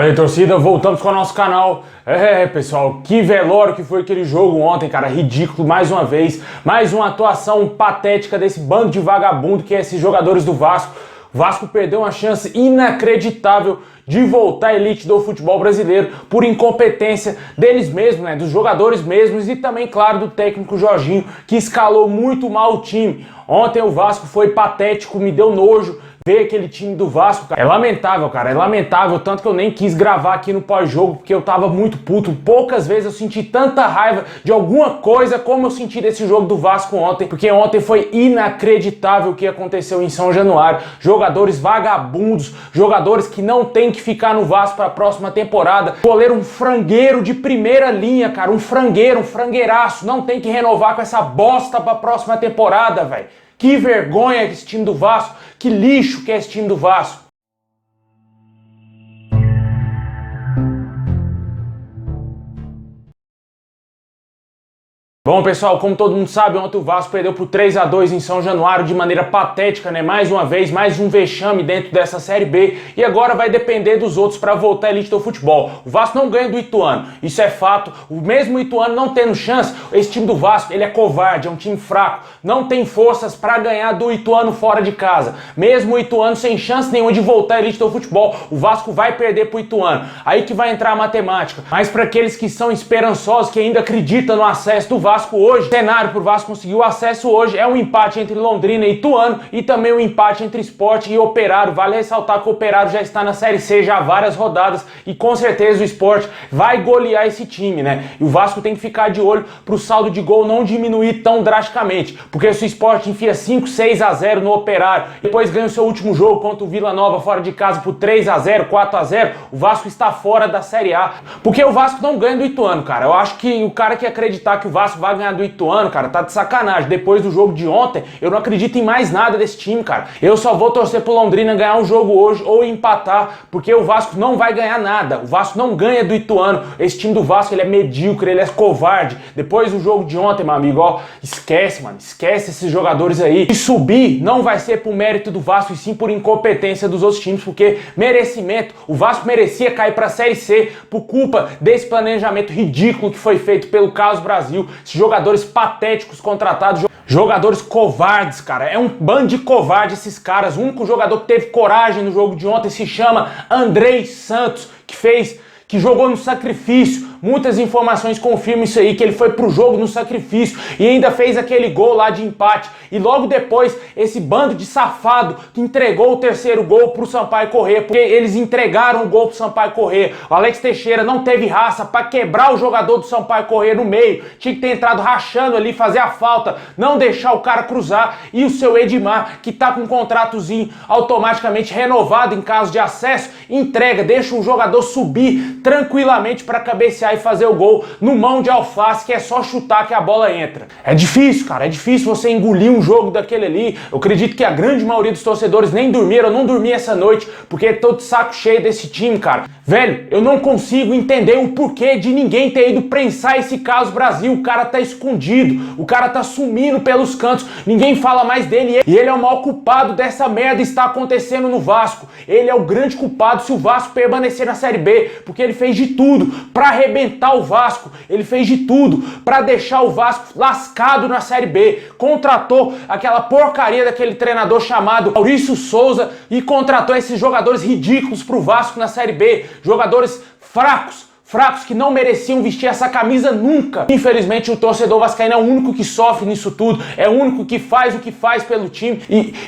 Aí, torcida, voltamos com o nosso canal. Pessoal, que velório que foi aquele jogo ontem, cara, ridículo, mais uma vez, mais uma atuação patética desse bando de vagabundo que é esses jogadores do Vasco. O Vasco perdeu uma chance inacreditável de voltar à elite do futebol brasileiro por incompetência deles mesmos, né, dos jogadores mesmos e também, claro, do técnico Jorginho, que escalou muito mal o time. Ontem o Vasco foi patético, me deu nojo ver aquele time do Vasco, cara. É lamentável, cara, é lamentável, tanto que eu nem quis gravar aqui no pós-jogo, porque eu tava muito puto. Poucas vezes eu senti tanta raiva de alguma coisa como eu senti desse jogo do Vasco ontem, porque ontem foi inacreditável o que aconteceu em São Januário. Jogadores vagabundos, jogadores que não tem que ficar no Vasco para a próxima temporada. Goleiro um frangueiro de primeira linha, cara, um frangueiro, um frangueiraço, não tem que renovar com essa bosta para a próxima temporada, velho. Que vergonha esse time do Vasco, que lixo que é esse time do Vasco. Bom, pessoal, como todo mundo sabe, ontem o Vasco perdeu por 3-2 em São Januário de maneira patética, né? Mais uma vez, mais um vexame dentro dessa Série B e agora vai depender dos outros para voltar à elite do futebol. O Vasco não ganha do Ituano, isso é fato. O mesmo Ituano não tendo chance, esse time do Vasco, ele é covarde, é um time fraco, não tem forças para ganhar do Ituano fora de casa. Mesmo o Ituano sem chance nenhuma de voltar à elite do futebol, o Vasco vai perder pro Ituano. Aí que vai entrar a matemática. Mas para aqueles que são esperançosos, que ainda acreditam no acesso do Vasco hoje, o cenário pro Vasco conseguir o acesso hoje é um empate entre Londrina e Ituano e também um empate entre Sport e Operário. Vale ressaltar que o Operário já está na Série C já há várias rodadas e com certeza o Sport vai golear esse time, né? E o Vasco tem que ficar de olho pro saldo de gol não diminuir tão drasticamente, porque se o Sport enfia 5-6-0 no Operário, depois ganha o seu último jogo contra o Vila Nova fora de casa por 3-0, 4-0, o Vasco está fora da Série A, porque o Vasco não ganha do Ituano, cara. Eu acho que o cara que acreditar que o Vasco vai ganhar do Ituano, cara, tá de sacanagem. Depois do jogo de ontem, eu não acredito em mais nada desse time, cara. Eu só vou torcer pro Londrina ganhar um jogo hoje ou empatar, porque o Vasco não vai ganhar nada. O Vasco não ganha do Ituano. Esse time do Vasco, ele é medíocre, ele é covarde. Depois do jogo de ontem, meu amigo, ó, esquece, mano, esquece esses jogadores aí. E subir não vai ser por mérito do Vasco, e sim por incompetência dos outros times, porque merecimento, o Vasco merecia cair pra Série C por culpa desse planejamento ridículo que foi feito pelo Carlos Brasil. Esses jogadores patéticos contratados, jogadores covardes, cara. É um bando de covardes esses caras. O único jogador que teve coragem no jogo de ontem se chama Andrei Santos, que jogou no sacrifício. Muitas informações confirmam isso aí, que ele foi pro jogo no sacrifício e ainda fez aquele gol lá de empate. E logo depois, esse bando de safado que entregou o terceiro gol pro Sampaio Corrêa, porque eles entregaram o gol pro Sampaio Corrêa. O Alex Teixeira não teve raça para quebrar o jogador do Sampaio Corrêa no meio. Tinha que ter entrado rachando ali, fazer a falta, não deixar o cara cruzar. E o seu Edmar, que tá com um contratozinho automaticamente renovado em caso de acesso, entrega, deixa o jogador subir tranquilamente para cabecear e fazer o gol no mão de alface, que é só chutar que a bola entra. É difícil, cara, é difícil você engolir um jogo daquele ali. Eu acredito que a grande maioria dos torcedores nem dormiram, eu não dormi essa noite, porque tô de saco cheio desse time, cara. Velho, eu não consigo entender o porquê de ninguém ter ido prensar esse Carlos Brasil. O cara tá escondido, o cara tá sumindo pelos cantos, ninguém fala mais dele e ele é o maior culpado dessa merda estar acontecendo no Vasco. Ele é o grande culpado se o Vasco permanecer na Série B, porque ele fez de tudo pra arrebentar o Vasco, ele fez de tudo para deixar o Vasco lascado na Série B, contratou aquela porcaria daquele treinador chamado Maurício Souza e contratou esses jogadores ridículos pro Vasco na Série B, jogadores fracos que não mereciam vestir essa camisa nunca. Infelizmente o torcedor vascaíno é o único que sofre nisso tudo, é o único que faz o que faz pelo time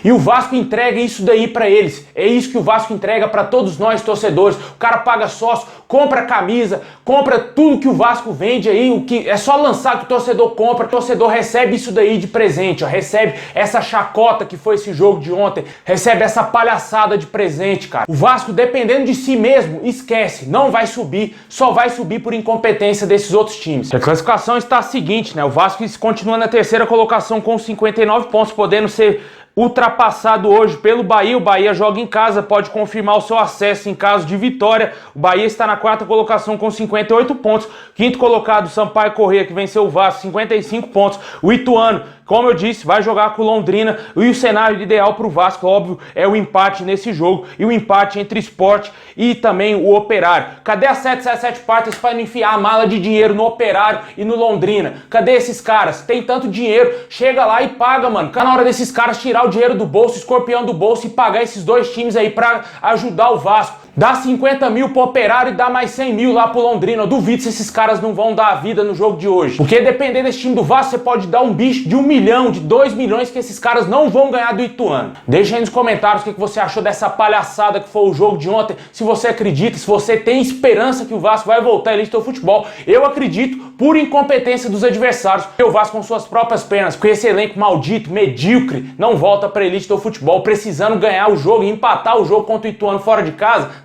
e o Vasco entrega isso daí pra eles. É isso que o Vasco entrega pra todos nós torcedores. O cara paga sócio, compra camisa, compra tudo que o Vasco vende aí, o que é só lançar que o torcedor compra, o torcedor recebe isso daí de presente, ó, recebe essa chacota que foi esse jogo de ontem, recebe essa palhaçada de presente, cara. O Vasco, dependendo de si mesmo, esquece, não vai subir, só vai subir por incompetência desses outros times. A classificação está a seguinte, né? O Vasco continua na terceira colocação com 59 pontos, podendo ser ultrapassado hoje pelo Bahia. O Bahia joga em casa, pode confirmar o seu acesso em caso de vitória. O Bahia está na quarta colocação com 58 pontos. Quinto colocado, Sampaio Corrêa, que venceu o Vasco, 55 pontos. O Ituano, Como eu disse, vai jogar com o Londrina e o cenário ideal para o Vasco, óbvio, é o empate nesse jogo e o empate entre Sport e também o Operário. Cadê as 777 Partners para enfiar a mala de dinheiro no Operário e no Londrina? Cadê esses caras? Tem tanto dinheiro, chega lá e paga, mano. Tá na hora desses caras tirar o dinheiro do bolso, escorpião do bolso e pagar esses dois times aí para ajudar o Vasco. Dá 50 mil pro Operário e dá mais 100 mil lá pro Londrina. Eu duvido se esses caras não vão dar a vida no jogo de hoje. Porque dependendo desse time do Vasco, você pode dar um bicho de 1 milhão, de 2 milhões que esses caras não vão ganhar do Ituano. Deixa aí nos comentários o que você achou dessa palhaçada que foi o jogo de ontem. Se você acredita, se você tem esperança que o Vasco vai voltar à elite do futebol. Eu acredito por incompetência dos adversários. O Vasco com suas próprias pernas, com esse elenco maldito, medíocre, não volta pra elite do futebol, precisando ganhar o jogo e empatar o jogo contra o Ituano fora de casa.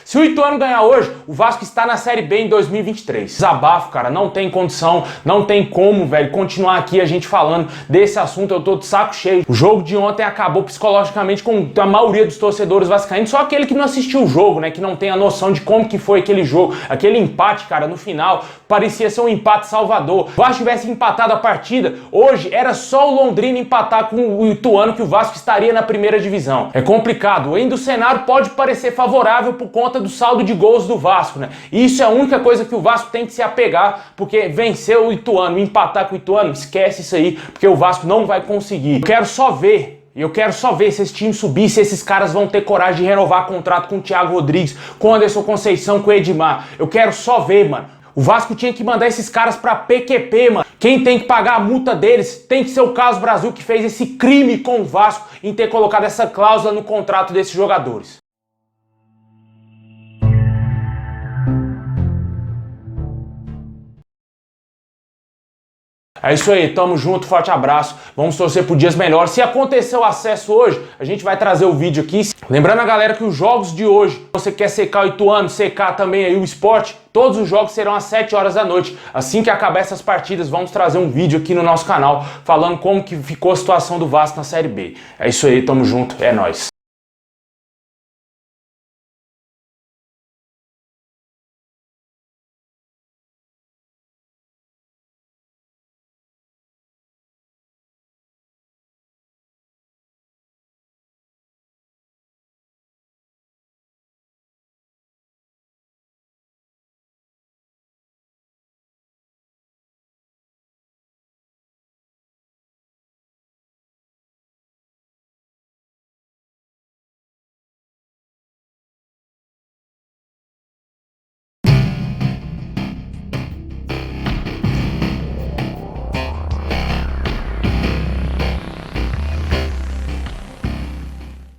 Se o Ituano ganhar hoje, o Vasco está na Série B em 2023. Desabafo, cara, não tem condição, não tem como, velho, continuar aqui a gente falando desse assunto, eu tô de saco cheio. O jogo de ontem acabou psicologicamente com a maioria dos torcedores vascaínos, só aquele que não assistiu o jogo, né, que não tem a noção de como que foi aquele jogo, aquele empate, cara, no final, parecia ser um empate salvador. Se o Vasco tivesse empatado a partida, hoje era só o Londrina empatar com o Ituano que o Vasco estaria na primeira divisão. É complicado, ainda o cenário pode parecer favorável por conta do saldo de gols do Vasco, né? E isso é a única coisa que o Vasco tem que se apegar, porque vencer o Ituano, empatar com o Ituano, esquece isso aí, porque o Vasco não vai conseguir. Eu quero só ver se esse time subir, se esses caras vão ter coragem de renovar contrato com o Thiago Rodrigues, com o Anderson Conceição, com o Edmar. Eu quero só ver, mano. O Vasco tinha que mandar esses caras pra PQP, mano. Quem tem que pagar a multa deles tem que ser o Carlos Brasil, que fez esse crime com o Vasco em ter colocado essa cláusula no contrato desses jogadores. É isso aí, tamo junto, forte abraço, vamos torcer por dias melhores. Se acontecer o acesso hoje, a gente vai trazer o vídeo aqui. Lembrando a galera que os jogos de hoje, você quer secar o Ituano, secar também aí o Sport, todos os jogos serão às 7 horas da noite. Assim que acabar essas partidas, vamos trazer um vídeo aqui no nosso canal, falando como que ficou a situação do Vasco na Série B. É isso aí, tamo junto, é nóis.